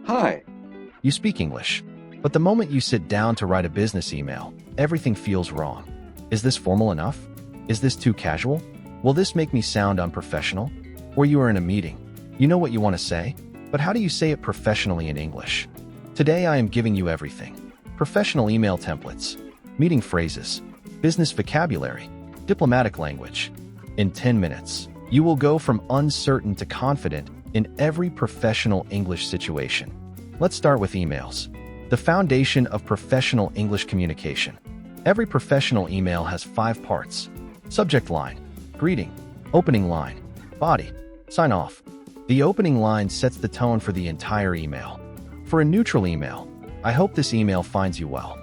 Hi. You speak English, but the moment you sit down to write a business email, everything feels wrong. Is this formal enough? Is this too casual? Will this make me sound unprofessional? Or you are in a meeting. You know what you want to say, but how do you say it professionally in English? Today I am giving you everything. Professional email templates, meeting phrases, business vocabulary, diplomatic language. In 10 minutes, you will go from uncertain to confident in every professional English situation. Let's start with emails, the foundation of professional English communication. Every professional email has 5 parts: subject line, greeting, opening line, body, sign off. The opening line sets the tone for the entire email. For a neutral email, I hope this email finds you well.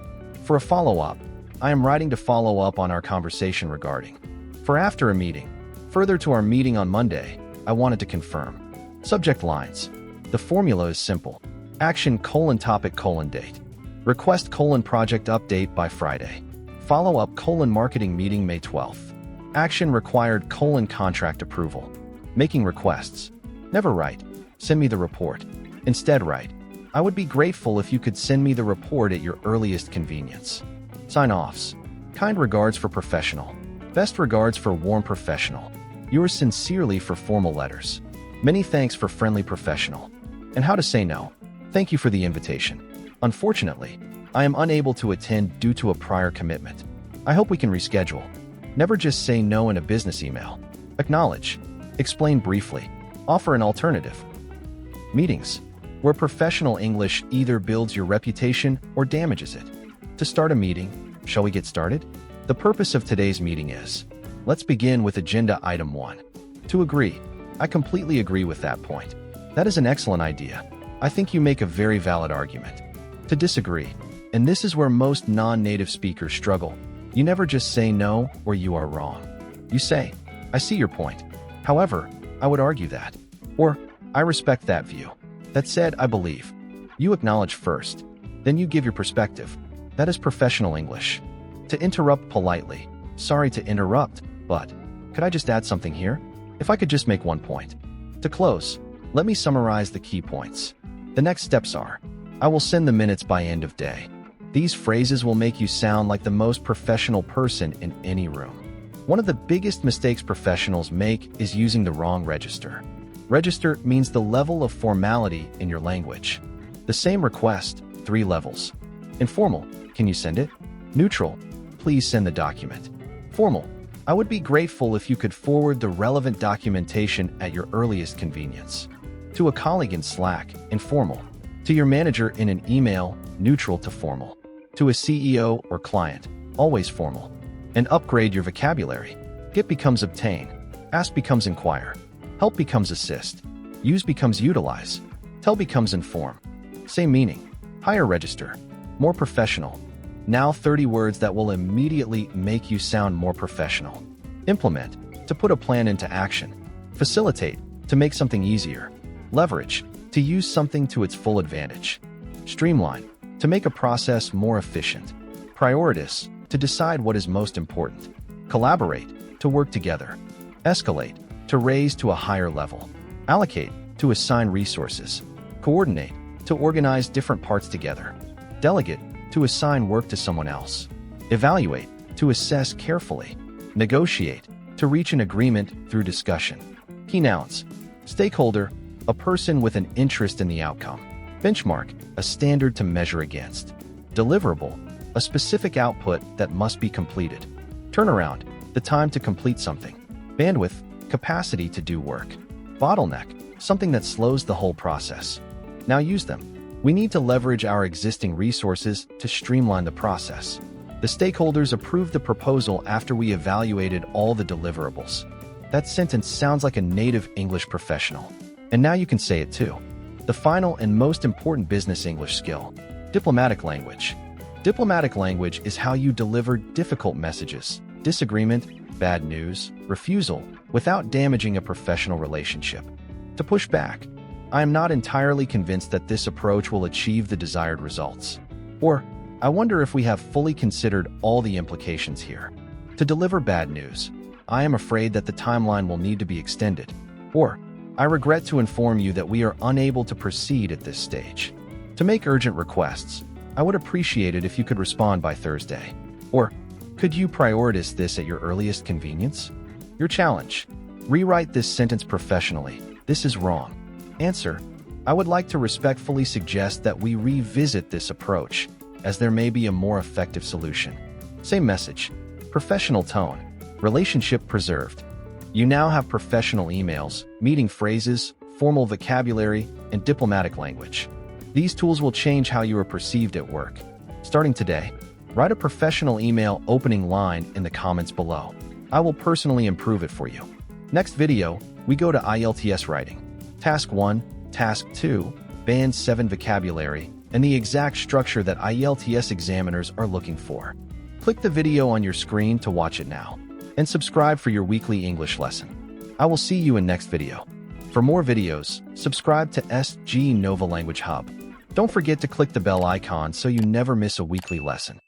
For a follow-up, I am writing to follow up on our conversation regarding. For after a meeting, further to our meeting on Monday, I wanted to confirm. Subject lines. The formula is simple. Action: topic: date. Request: project update by Friday. Follow-up: marketing meeting May 12th. Action required: contract approval. Making requests. Never write, "Send me the report." Instead write, "I would be grateful if you could send me the report at your earliest convenience." Sign-offs. Kind regards for professional. Best regards for warm professional. Yours sincerely for formal letters. Many thanks for friendly professional. And how to say no. Thank you for the invitation. Unfortunately, I am unable to attend due to a prior commitment. I hope we can reschedule. Never just say no in a business email. Acknowledge. Explain briefly. Offer an alternative. Meetings, where professional English either builds your reputation or damages it. To start a meeting, shall we get started? The purpose of today's meeting is, let's begin with agenda item 1. To agree. I completely agree with that point. That is an excellent idea. I think you make a very valid argument. To disagree, and this is where most non-native speakers struggle. You never just say no or you are wrong. You say, "I see your point. However, I would argue that." Or, "I respect that view. That said, I believe." You acknowledge first, then you give your perspective. That is professional English. To interrupt politely. "Sorry to interrupt, but could I just add something here? If I could just make one point." To close, let me summarize the key points. The next steps are, I will send the minutes by end of day. These phrases will make you sound like the most professional person in any room. One of the biggest mistakes professionals make is using the wrong register. Register means the level of formality in your language. The same request, 3 levels. Informal, "Can you send it?" Neutral, "Please send the document." Formal, "I would be grateful if you could forward the relevant documentation at your earliest convenience." To a colleague in Slack, informal. To your manager in an email, neutral to formal. To a CEO or client, always formal. And upgrade your vocabulary. Get becomes obtain. Ask becomes inquire. Help becomes assist. Use becomes utilize. Tell becomes inform. Same meaning. Higher register. More professional. Now 30 words that will immediately make you sound more professional. Implement, to put a plan into action. Facilitate, to make something easier. Leverage, to use something to its full advantage. Streamline, to make a process more efficient. Prioritize, to decide what is most important. Collaborate, to work together. Escalate, to raise to a higher level. Allocate, to assign resources. Coordinate, to organize different parts together. Delegate, to assign work to someone else. Evaluate, to assess carefully. Negotiate, to reach an agreement through discussion. Key nouns. Stakeholder, a person with an interest in the outcome. Benchmark, a standard to measure against. Deliverable, a specific output that must be completed. Turnaround, the time to complete something. Bandwidth, capacity to do work. Bottleneck, something that slows the whole process. Now use them. We need to leverage our existing resources to streamline the process. The stakeholders approved the proposal after we evaluated all the deliverables. That sentence sounds like a native English professional. And now you can say it too. The final and most important business English skill, diplomatic language. Diplomatic language is how you deliver difficult messages, disagreement, bad news, refusal, without damaging a professional relationship. To push back, I am not entirely convinced that this approach will achieve the desired results. Or, I wonder if we have fully considered all the implications here. To deliver bad news, I am afraid that the timeline will need to be extended. Or, I regret to inform you that we are unable to proceed at this stage. To make urgent requests, I would appreciate it if you could respond by Thursday. Or, could you prioritize this at your earliest convenience? Your challenge. Rewrite this sentence professionally. This is wrong. Answer. I would like to respectfully suggest that we revisit this approach, as there may be a more effective solution. Same message. Professional tone. Relationship preserved. You now have professional emails, meeting phrases, formal vocabulary, and diplomatic language. These tools will change how you are perceived at work. Starting today, write a professional email opening line in the comments below. I will personally improve it for you. Next video, we go to IELTS writing. Task 1, Task 2, Band 7 vocabulary, and the exact structure that IELTS examiners are looking for. Click the video on your screen to watch it now, and subscribe for your weekly English lesson. I will see you in next video. For more videos, subscribe to SG Nova Language Hub. Don't forget to click the bell icon so you never miss a weekly lesson.